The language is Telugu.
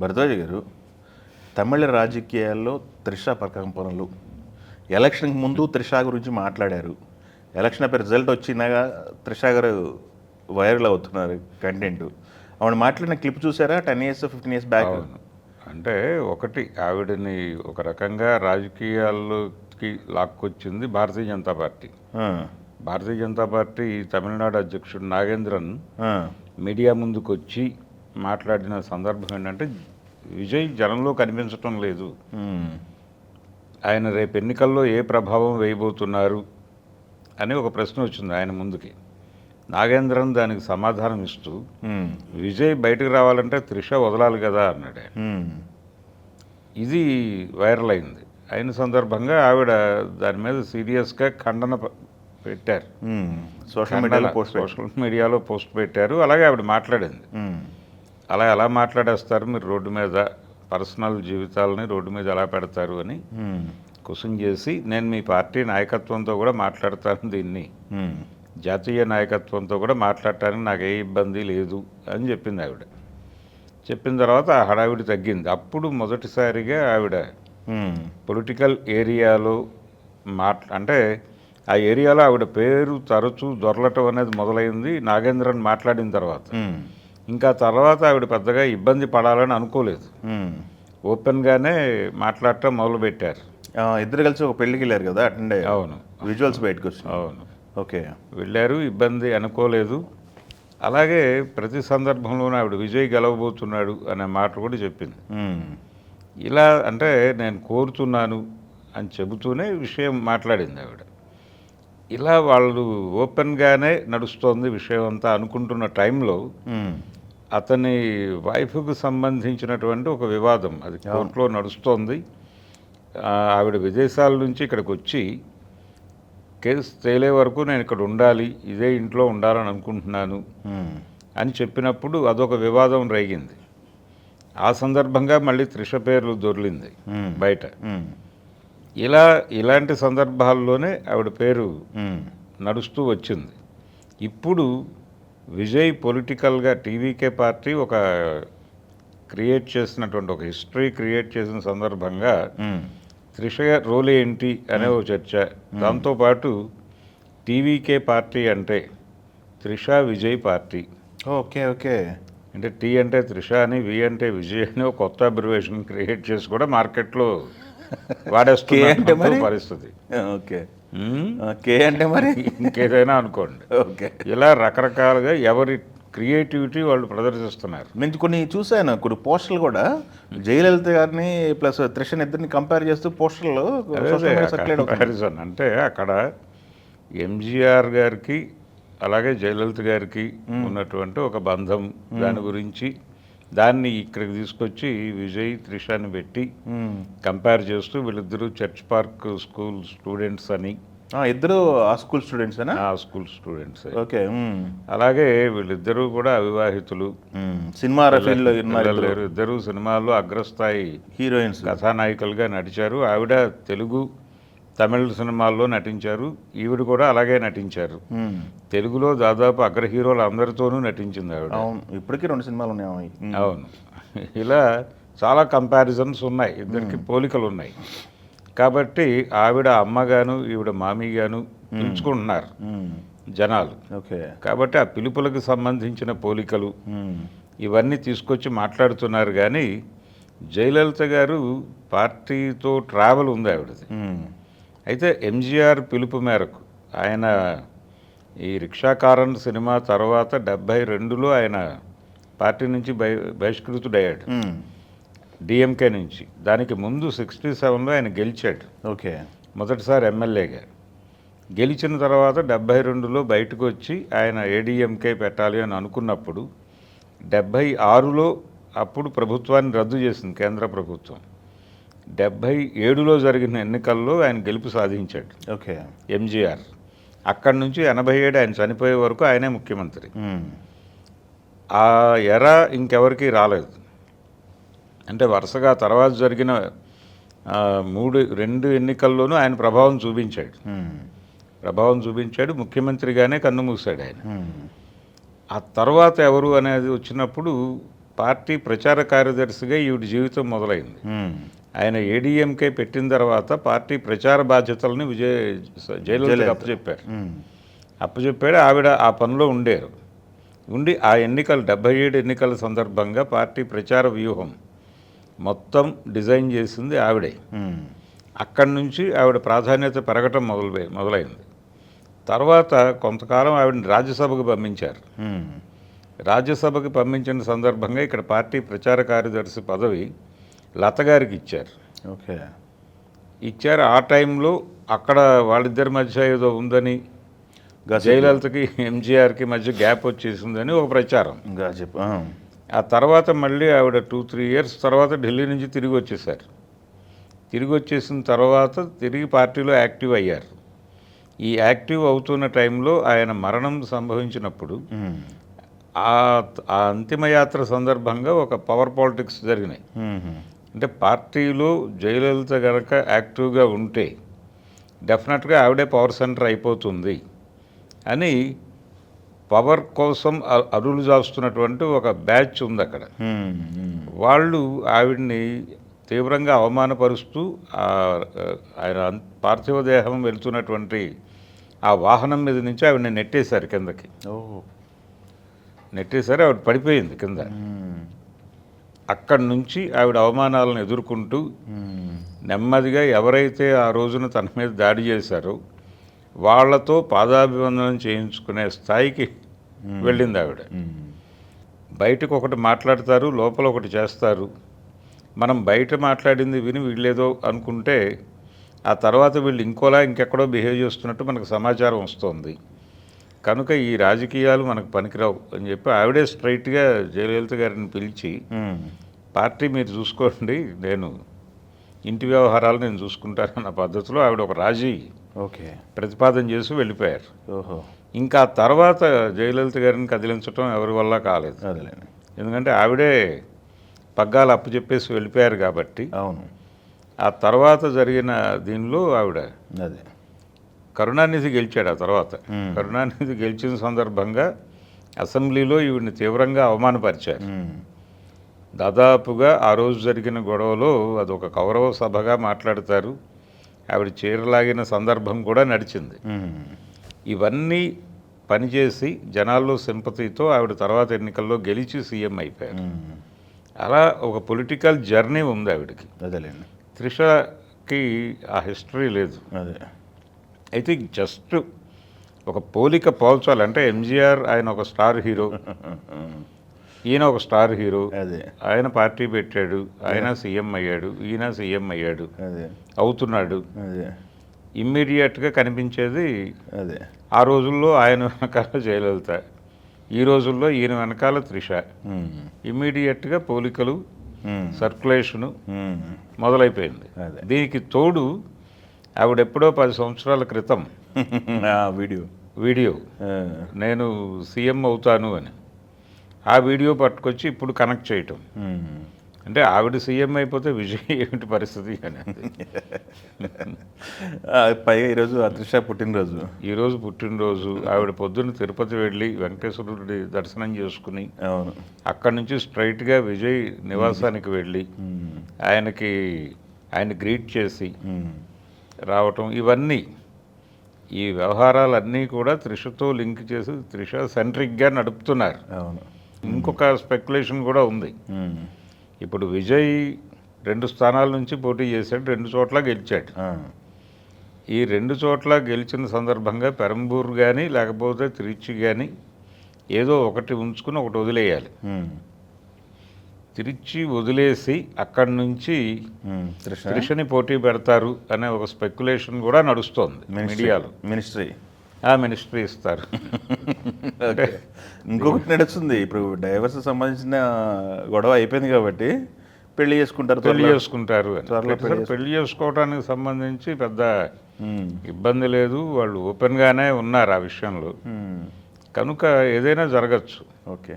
భరద్వాజ్ గారు, తమిళ రాజకీయాల్లో త్రిష ప్రకంపనలు. ఎలక్షన్కి ముందు త్రిష గురించి మాట్లాడారు. ఎలక్షన్ అయిపోయి రిజల్ట్ వచ్చినాక త్రిష గారు వైరల్ అవుతున్నారు కంటెంట్. ఆవిడ మాట్లాడిన క్లిప్ చూసారా? 10 years 15 years బ్యాక్. అవును. అంటే ఒకటి ఆవిడని ఒక రకంగా రాజకీయాల్లోకి లాక్కొచ్చింది భారతీయ జనతా పార్టీ. భారతీయ జనతా పార్టీ తమిళనాడు అధ్యక్షుడు నాగేంద్రన్ మీడియా ముందుకు వచ్చి మాట్లాడిన సందర్భం ఏంటంటే, విజయ్ జనంలో కనిపించటం లేదు, ఆయన రేపు ఎన్నికల్లో ఏ ప్రభావం వేయబోతున్నారు అని ఒక ప్రశ్న వచ్చింది ఆయన ముందుకి. నాగేంద్రన్ దానికి సమాధానం ఇస్తూ, విజయ్ బయటకు రావాలంటే త్రిష వదలాలి కదా అన్నాడు. ఇది వైరల్ అయింది. అయిన సందర్భంగా ఆవిడ దాని మీద సీరియస్గా ఖండన పెట్టారు. సోషల్ మీడియాలో పోస్ట్ పెట్టారు. అలాగే ఆవిడ మాట్లాడింది. అలా ఎలా మాట్లాడేస్తారు మీరు, రోడ్డు మీద పర్సనల్ జీవితాలని రోడ్డు మీద ఎలా పెడతారు అని క్వశ్చన్ చేసి, నేను మీ పార్టీ నాయకత్వంతో కూడా మాట్లాడతాను, దీన్ని జాతీయ నాయకత్వంతో కూడా మాట్లాడటానికి నాకు ఏ ఇబ్బంది లేదు అని చెప్పింది ఆవిడ. చెప్పిన తర్వాత ఆ హడావిడి తగ్గింది. అప్పుడు మొదటిసారిగా ఆవిడ పొలిటికల్ ఏరియాలో అంటే ఆ ఏరియాలో ఆవిడ పేరు తరచూ దొరలటం అనేది మొదలైంది నాగేంద్రన్ మాట్లాడిన తర్వాత. ఇంకా తర్వాత ఆవిడ పెద్దగా ఇబ్బంది పడాలని అనుకోలేదు, ఓపెన్గానే మాట్లాడటం మొదలుపెట్టారు. ఇద్దరు కలిసి ఒక పెళ్ళికి వెళ్ళారు కదా, అటెండ్. అవును, విజువల్స్ బయటకు వచ్చి. అవును, ఓకే, వెళ్ళారు, ఇబ్బంది అనుకోలేదు. అలాగే ప్రతి సందర్భంలోనూ ఆవిడ విజయ్ గెలవబోతున్నాడు అనే మాట కూడా చెప్పింది. ఇలా అంటే నేను కోరుతున్నాను అని చెబుతూనే విషయం మాట్లాడింది ఆవిడ. ఇలా వాళ్ళు ఓపెన్గానే నడుస్తోంది విషయం అంతా అనుకుంటున్న టైంలో అతని వైఫ్కు సంబంధించినటువంటి ఒక వివాదం అది కోర్టులో నడుస్తోంది. ఆవిడ విదేశాల నుంచి ఇక్కడికి వచ్చి కేసు తేలే వరకు నేను ఇక్కడ ఉండాలి, ఇదే ఇంట్లో ఉండాలని అనుకుంటున్నాను అని చెప్పినప్పుడు అదొక వివాదం రేగింది. ఆ సందర్భంగా మళ్ళీ త్రిష పేర్లు దొర్లింది బయట. ఇలాంటి సందర్భాల్లోనే ఆవిడ పేరు నడుస్తూ వచ్చింది. ఇప్పుడు విజయ్ పొలిటికల్గా టీవీకే పార్టీ ఒక క్రియేట్ చేసినటువంటి ఒక హిస్టరీ క్రియేట్ చేసిన సందర్భంగా త్రిష రోల్ ఏంటి అనే ఒక చర్చ. దాంతోపాటు టీవీకే పార్టీ అంటే Trisha Vijay party. Okay okay, అంటే టీ అంటే త్రిష అని, వి అంటే విజయ్ అని ఒక కొత్త అబ్రివేషన్ క్రియేట్ చేసి కూడా మార్కెట్లో వాడేస్తున్న పరిస్థితి. ఓకే, కే అంటే మరి ఇంకేదైనా అనుకోండి. ఓకే, ఇలా రకరకాలుగా ఎవరి క్రియేటివిటీ వాళ్ళు ప్రదర్శిస్తున్నారు. నేను కొన్ని చూశాను, కొన్ని పోస్టర్లు కూడా జయలలిత గారిని ప్లస్ త్రిషని ఇద్దరిని కంపేర్ చేస్తూ పోస్టర్లు కంపారిజన్. అంటే అక్కడ ఎంజీఆర్ గారికి అలాగే జయలలిత గారికి ఉన్నటువంటి ఒక బంధం, దాని గురించి దాన్ని ఇక్కడికి తీసుకొచ్చి విజయ్ త్రిషని పెట్టి కంపేర్ చేస్తూ వీళ్ళిద్దరూ చర్చ్ పార్క్ స్కూల్ స్టూడెంట్స్ అని. ఇద్దరు ఆ స్కూల్ స్టూడెంట్స్ ఆ స్కూల్ స్టూడెంట్స్. ఓకే, అలాగే వీళ్ళిద్దరూ కూడా అవివాహితులు, సినిమా ఇద్దరు సినిమాల్లో అగ్రస్థాయి హీరోయిన్స్, కథానాయికలుగా నటించారు. ఆవిడ తెలుగు తమిళ సినిమాల్లో నటించారు, ఈవిడ కూడా అలాగే నటించారు. తెలుగులో దాదాపు అగ్ర హీరోలు అందరితోనూ నటించింది ఆవిడ. ఇప్పటికీ 2 సినిమాలు ఉన్నాయి. అవును, ఇలా చాలా కంపారిజన్స్ ఉన్నాయి, ఇద్దరికి పోలికలు ఉన్నాయి. కాబట్టి ఆవిడ అమ్మగాను ఈవిడ మామీగాను పిలుచుకుంటున్నారు జనాలు. ఓకే, కాబట్టి ఆ పిలుపులకు సంబంధించిన పోలికలు ఇవన్నీ తీసుకొచ్చి మాట్లాడుతున్నారు. కానీ జయలలిత గారు పార్టీతో ట్రావెల్ ఉంది ఆవిడది. అయితే ఎంజీఆర్ పిలుపు మేరకు ఆయన ఈ రిక్షాకారన్ సినిమా తర్వాత 72లో ఆయన పార్టీ నుంచి బహిష్కృతుడయ్యాడు, డిఎంకే నుంచి. దానికి ముందు 67లో ఆయన గెలిచాడు. ఓకే, మొదటిసారి ఎమ్మెల్యేగా గెలిచిన తర్వాత 72లో బయటకు వచ్చి ఆయన ఏడీఎంకే పెట్టాలి అని అనుకున్నప్పుడు 76లో అప్పుడు ప్రభుత్వాన్ని రద్దు చేసింది కేంద్ర ప్రభుత్వం. 77లో జరిగిన ఎన్నికల్లో ఆయన గెలుపు సాధించాడు. ఓకే, ఎంజీఆర్. అక్కడి నుంచి 87 ఆయన చనిపోయే వరకు ఆయనే ముఖ్యమంత్రి. ఆ ఎరా ఇంకెవరికి రాలేదు. అంటే వరుసగా తర్వాత జరిగిన 2 ఎన్నికల్లోనూ ఆయన ప్రభావం చూపించాడు. ముఖ్యమంత్రిగానే కన్నుమూశాడు ఆయన. ఆ తర్వాత ఎవరు అనేది వచ్చినప్పుడు పార్టీ ప్రచార కార్యదర్శిగా ఈవిడ జీవితం మొదలైంది. ఆయన ఏడీఎంకే పెట్టిన తర్వాత పార్టీ ప్రచార బాధ్యతలను జయలలితకు అప్పచెప్పారు. అప్పచెప్పాడు. ఆవిడ ఆ పనిలో ఉండి ఆ ఎన్నికలు 77 ఎన్నికల సందర్భంగా పార్టీ ప్రచార వ్యూహం మొత్తం డిజైన్ చేసింది ఆవిడే. అక్కడి నుంచి ఆవిడ ప్రాధాన్యత పెరగటం మొదలైంది. తర్వాత కొంతకాలం ఆవిడని రాజ్యసభకు పంపించారు. రాజ్యసభకు పంపించిన సందర్భంగా ఇక్కడ పార్టీ ప్రచార కార్యదర్శి పదవి లత గారికి ఇచ్చారు. ఓకే, ఇచ్చారు. ఆ టైంలో అక్కడ వాళ్ళిద్దరి మధ్య ఏదో ఉందని, జయలలితకి ఎంజీఆర్కి మధ్య గ్యాప్ వచ్చేసిందని ఒక ప్రచారం. ఆ తర్వాత మళ్ళీ ఆవిడ 2-3 ఇయర్స్ తర్వాత ఢిల్లీ నుంచి తిరిగి వచ్చేసారు. తిరిగి వచ్చేసిన తర్వాత తిరిగి పార్టీలో యాక్టివ్ అయ్యారు. ఈ యాక్టివ్ అవుతున్న టైంలో ఆయన మరణం సంభవించినప్పుడు ఆ అంతిమయాత్ర సందర్భంగా ఒక పవర్ పాలిటిక్స్ జరిగినాయి. అంటే పార్టీలో జయలలిత గనక యాక్టివ్గా ఉంటే డెఫినెట్గా ఆవిడే పవర్ సెంటర్ అయిపోతుంది అని పవర్ కోసం అరులు చేస్తున్నటువంటి ఒక బ్యాచ్ ఉంది అక్కడ. వాళ్ళు ఆవిడ్ని తీవ్రంగా అవమానపరుస్తూ ఆయన పార్థివ దేహం వెళ్తున్నటువంటి ఆ వాహనం మీద నుంచి ఆవిడని నెట్టేశారు కిందకి. నెట్టేశారు, ఆవిడ పడిపోయింది కింద. అక్కడి నుంచి ఆవిడ అవమానాలను ఎదుర్కొంటూ నెమ్మదిగా ఎవరైతే ఆ రోజున తన మీద దాడి చేశారో వాళ్లతో పాదాభివందనం చేయించుకునే స్థాయికి వెళ్ళింది ఆవిడ. బయటకు ఒకటి మాట్లాడతారు, లోపల ఒకటి చేస్తారు. మనం బయట మాట్లాడింది విని వీళ్ళేదో అనుకుంటే ఆ తర్వాత వీళ్ళు ఇంకెక్కడో బిహేవ్ చేస్తున్నట్టు మనకు సమాచారం వస్తుంది. కనుక ఈ రాజకీయాలు మనకు పనికిరావు అని చెప్పి ఆవిడే స్ట్రైట్గా జయలలిత గారిని పిలిచి, పార్టీ మీరు చూసుకోండి, నేను ఇంటి వ్యవహారాలు నేను చూసుకుంటానన్న పద్ధతిలో ఆవిడ ఒక రాజీ ప్రతిపాదన చేసి వెళ్ళిపోయారు. ఇంకా తర్వాత జయలలిత గారిని కదిలించడం ఎవరి వల్ల కాలేదు. ఎందుకంటే ఆవిడే పగ్గాలు అప్పచెప్పేసి వెళ్ళిపోయారు కాబట్టి. అవును. ఆ తర్వాత జరిగిన దీనిలో ఆవిడ కరుణానిధి గెలిచాడు. ఆ తర్వాత కరుణానిధి గెలిచిన సందర్భంగా అసెంబ్లీలో ఈవిడిని తీవ్రంగా అవమానపరిచారు. దాదాపుగా ఆ రోజు జరిగిన గొడవలో అదొక కౌరవ సభగా మాట్లాడతారు. ఆవిడ చీరలాగిన సందర్భం కూడా నడిచింది. ఇవన్నీ పనిచేసి జనాల్లో సింపతితో ఆవిడ తర్వాత ఎన్నికల్లో గెలిచి సీఎం అయిపోయారు. అలా ఒక పొలిటికల్ జర్నీ ఉంది ఆవిడకి. అదేలేండి. త్రిషకి ఆ హిస్టరీ లేదు. అయితే జస్ట్ ఒక పోలిక పోల్చాలంటే ఎంజీఆర్ ఆయన ఒక స్టార్ హీరో, ఈయన ఒక స్టార్ హీరో. ఆయన పార్టీ పెట్టాడు, ఆయన సీఎం అయ్యాడు, ఈయన సీఎం అయ్యాడు, అవుతున్నాడు. ఇమ్మీడియట్గా కనిపించేది ఆ రోజుల్లో ఆయన వెనకాల జయలలిత, ఈ రోజుల్లో ఈయన వెనకాల త్రిష. ఇమ్మీడియట్గా పోలికలు, సర్క్యులేషను మొదలైపోయింది. దీనికి తోడు ఆవిడెప్పుడో 10 సంవత్సరాల క్రితం వీడియో నేను సీఎం అవుతాను అని ఆ వీడియో పట్టుకొచ్చి ఇప్పుడు కనెక్ట్ చేయటం. అంటే ఆవిడ సీఎం అయిపోతే విజయ్ ఏమిటి పరిస్థితి అని. పైగా ఈరోజు త్రిష పుట్టినరోజు. ఈరోజు పుట్టినరోజు. ఆవిడ పొద్దున్న తిరుపతి వెళ్ళి వెంకటేశ్వరుడి దర్శనం చేసుకుని అక్కడి నుంచి స్ట్రైట్గా విజయ్ నివాసానికి వెళ్ళి ఆయన గ్రీట్ చేసి రావటం, ఇవన్నీ ఈ వ్యవహారాలన్నీ కూడా త్రిషతో లింక్ చేసి త్రిష సెంట్రిక్గా నడుపుతున్నారు. ఇంకొక స్పెక్యులేషన్ కూడా ఉంది. ఇప్పుడు విజయ్ 2 స్థానాల నుంచి పోటీ చేశాడు, 2 చోట్ల గెలిచాడు. ఈ 2 చోట్ల గెలిచిన సందర్భంగా పెరంబూర్ కానీ లేకపోతే తిరుచి కానీ ఏదో ఒకటి ఉంచుకుని ఒకటి వదిలేయాలి. తిరుచి వదిలేసి అక్కడి నుంచి త్రిషని పోటీ పెడతారు అనే ఒక స్పెక్యులేషన్ కూడా నడుస్తోంది మీడియాలో. మినిస్ట్రీ ఇస్తారు. ఇంకొకటి నడుస్తుంది. ఇప్పుడు డైవర్స్ సంబంధించిన గొడవ అయిపోయింది కాబట్టి పెళ్లి చేసుకుంటారు అని. పెళ్లి చేసుకోవడానికి సంబంధించి పెద్ద ఇబ్బంది లేదు, వాళ్ళు ఓపెన్గానే ఉన్నారు ఆ విషయంలో. కనుక ఏదైనా జరగచ్చు. ఓకే.